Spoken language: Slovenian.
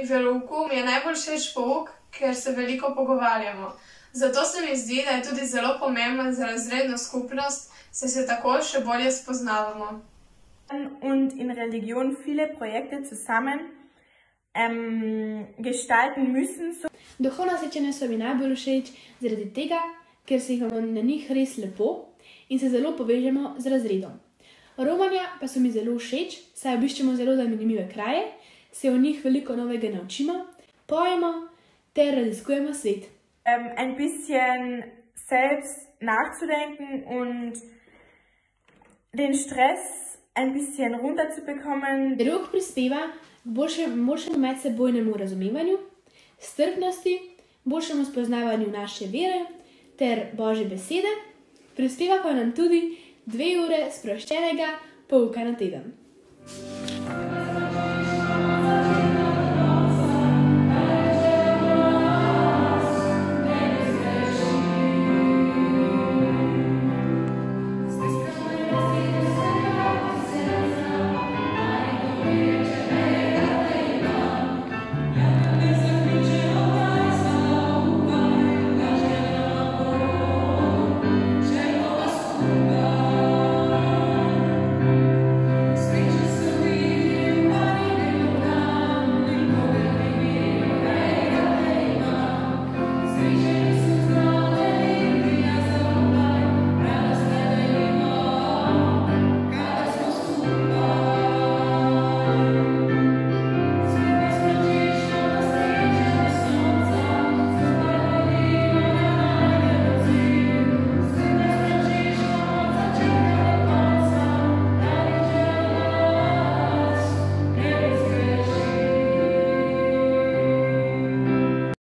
verouku mi je najbolj všeč pouk, ker se veliko pogovarjamo. Zato se mi zdi, da je tudi zelo pomemben za razredno skupnost, saj se tako še bolje spoznavamo. Und in Religion viele Projekte zusammen gestalten müssen. Duhovna srečanja so mi najbolj všeč zaradi tega, ker se imamo na njih res lepo in se zelo povežemo z razredom. Romanja pa so mi zelo všeč, saj obiščemo zelo zanimive kraje, se o njih veliko novega naučimo, pojemo ter raziskujemo svet. Ein bisschen selbst nachzudenken und den Stress ein bisschen runterzubekommen. Verouk prispeva k boljšemu medsebojnemu razumevanju, strpnosti, boljšemu spoznavanju naše vere ter Božje besede, prispeva pa nam tudi 2 ure sproščenega pouka na teden.